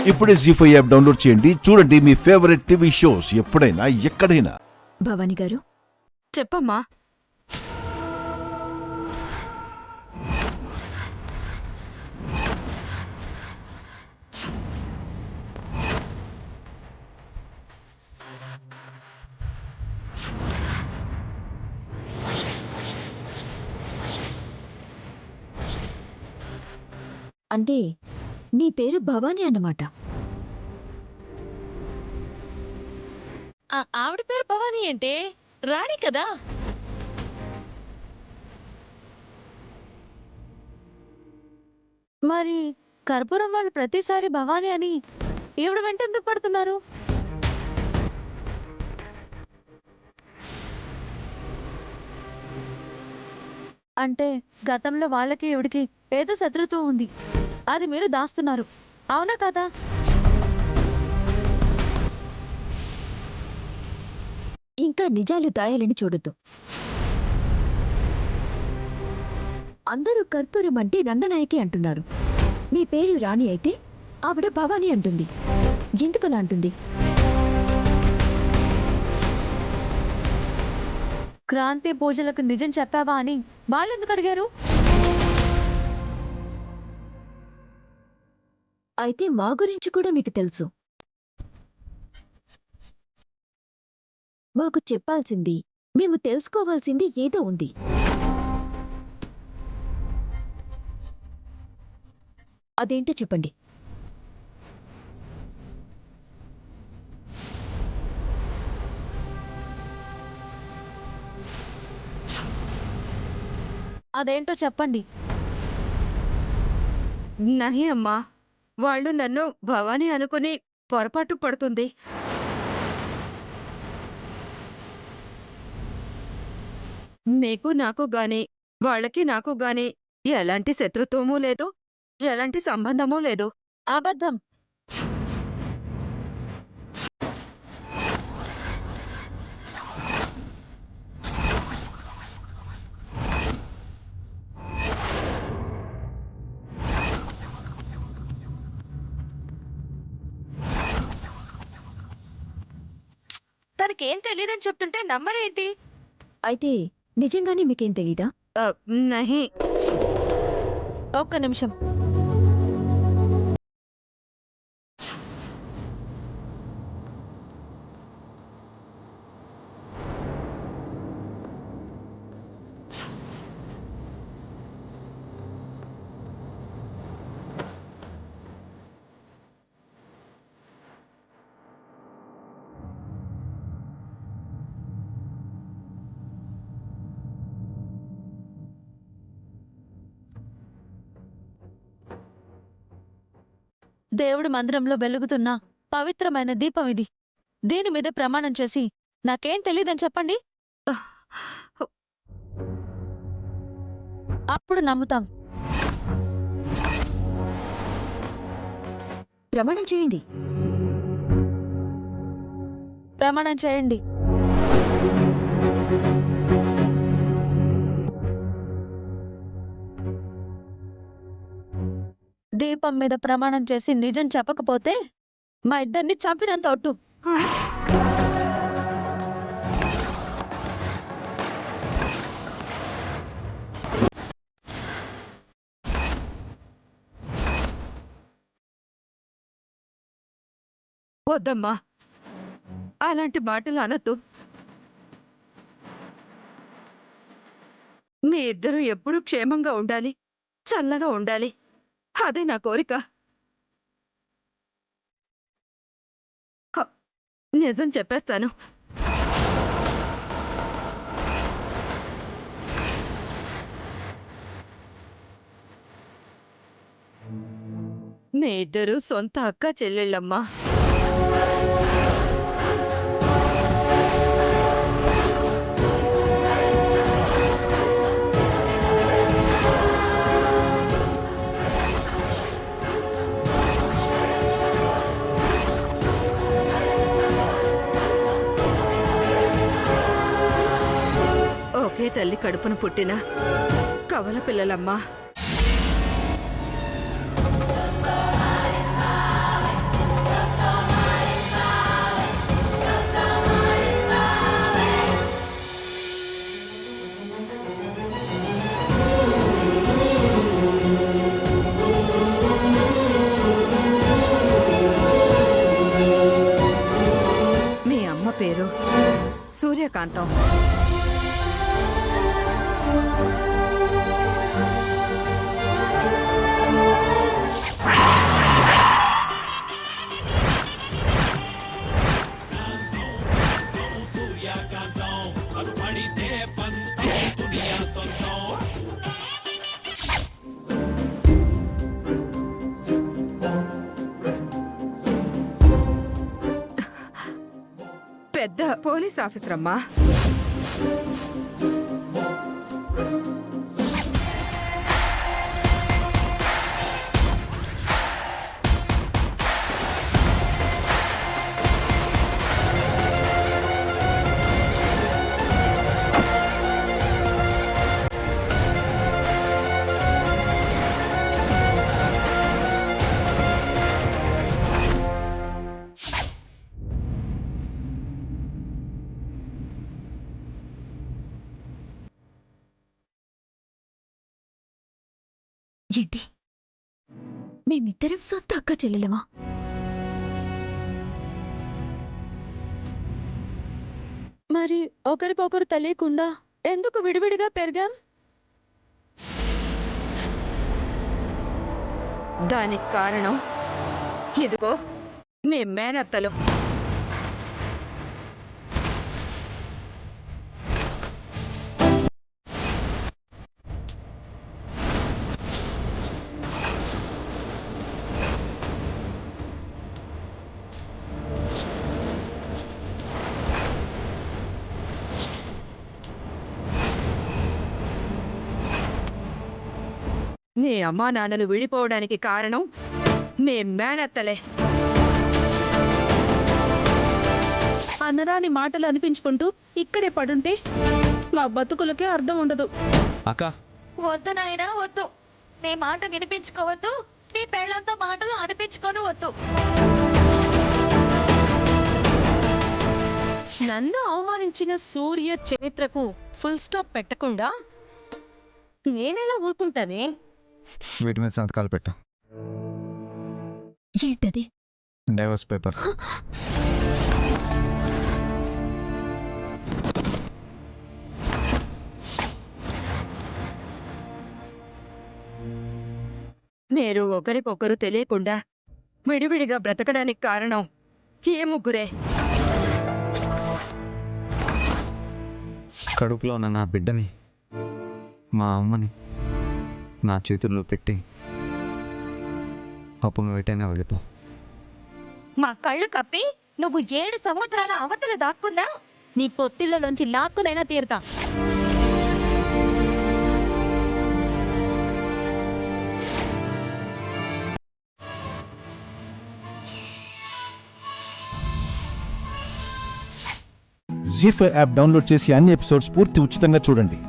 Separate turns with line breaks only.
ఇప్పుడే జీ5 app download చేయండి. చూడండి మీ ఫేవరెట్ టీవీ షోస్ ఎప్పుడైనా ఎక్కడైనా.
భవానీ గారు
చెప్పమ్మా.
అంటే నీ పేరు భవానీ అన్నమాట.
ఆవిడ పేరు భవానీ అంటే రాణి కదా. మరి కర్పూరం వాళ్ళు ప్రతిసారి భవానీ అని ఈవిడ వెంట ఎందుకు పడుతున్నారు? అంటే గతంలో వాళ్ళకి ఈవిడికి ఏదో శత్రుత్వం ఉంది, అది మీరు దాస్తున్నారు, అవునా కదా?
ఇంకా నిజాలు దాయాలని చూడొద్దు. అందరూ కర్పూరం అంటే రంగనాయకి అంటున్నారు. మీ పేరు రాణి అయితే ఆవిడ భవానీ అంటుంది. ఎందుకలా అంటుంది?
క్రాంతి పూజలకు నిజం చెప్పావా అని వాళ్ళెందుకు అడిగారు?
అయితే మా గురించి కూడా మీకు తెలుసు. మాకు చెప్పాల్సింది, మేము తెలుసుకోవాల్సింది ఏదో ఉంది. అదేంటో చెప్పండి.
అదేంటో చెప్పండి. నహి అమ్మా, వాళ్ళు నన్ను భవానీ అనుకుని పొరపాటు పడుతుంది. నీకు నాకు గాని, వాళ్ళకి నాకు గాని ఎలాంటి శత్రుత్వమూ లేదు, ఎలాంటి సంబంధమూ లేదు. అబద్ధం. తనకేం తెలియదని చెప్తుంటే నమ్మరేంటి?
అయితే నిజంగానే మీకేం తెలీదా?
నహి. ఒక్క నిమిషం. దేవుడి మందిరంలో వెలుగుతున్న పవిత్రమైన దీపం ఇది. దీని మీద ప్రమాణం చేసి నాకేం తెలీదని చెప్పండి, అప్పుడు నమ్ముతాం.
ప్రమాణం చేయండి.
ప్రమాణం చేయండి. దీపం మీద ప్రమాణం చేసి నిజం చెప్పకపోతే మా ఇద్దరిని చంపినంత ఒట్టు. వద్దమ్మా, అలాంటి మాటలు అనొద్దు. మీ ఇద్దరు ఎప్పుడూ క్షేమంగా ఉండాలి, చల్లగా ఉండాలి, అదే నా కోరిక. హ, నిజం చెప్పేస్తాను. మీ ఇద్దరు సొంత అక్క చెల్లెళ్ళమ్మా. ఒకే తల్లి కడుపున పుట్టిన కవల పిల్లలమ్మా. సూర్యకాంతం. పెద్ద పోలీస్ ఆఫీసర్ అమ్మా.
ఏంటి మేమిద్దరం సొంత అక్క చెల్లెలమా?
మరి ఒకరికొకరు తెలియకుండా ఎందుకు విడివిడిగా పెరిగాం? దానికి కారణం ఇదిగో మీ మేనత్తలు. నీ అమ్మా నాన్నలు విడిపోవడానికి కారణం మీ మేనత్తలే.
అనరాని మాటలు అనిపించుకుంటూ ఇక్కడే పడుంటే మా బతుకులకే అర్థం ఉండదు.
అక్క
వద్దు నాయనా వద్దు. నీ మాట వినిపించుకోవద్దు, నీ పెళ్ళంతో మాటలు అనిపించుకొని వద్దు.
నన్ను అవమానించిన సూర్య చరిత్రకు ఫుల్ స్టాప్ పెట్టకుండా నేనెలా ఊరుకుంటానే?
వీటి మీద సంతకాలు పెట్టు.
ఏంటది?
Divorce paper.
మీరు ఒకరికొకరు తెలియకుండా విడివిడిగా బ్రతకడానికి కారణం ఏ ముగ్గురే.
కడుపులో ఉన్న నా బిడ్డని, మా అమ్మని నా చేతుల్లో పెట్టి అప్పుడు వెంటనే వెళ్ళిపో.
మా కళ్ళు కప్పి నువ్వు 7 సముద్రాల అవతల దాక్కున్నా
నీ పొత్తిళ్ళ నుంచి లాక్కునైనా తీరుతా.
జీ5 యాప్ డౌన్లోడ్ చేసి అన్ని ఎపిసోడ్స్ పూర్తి ఉచితంగా చూడండి.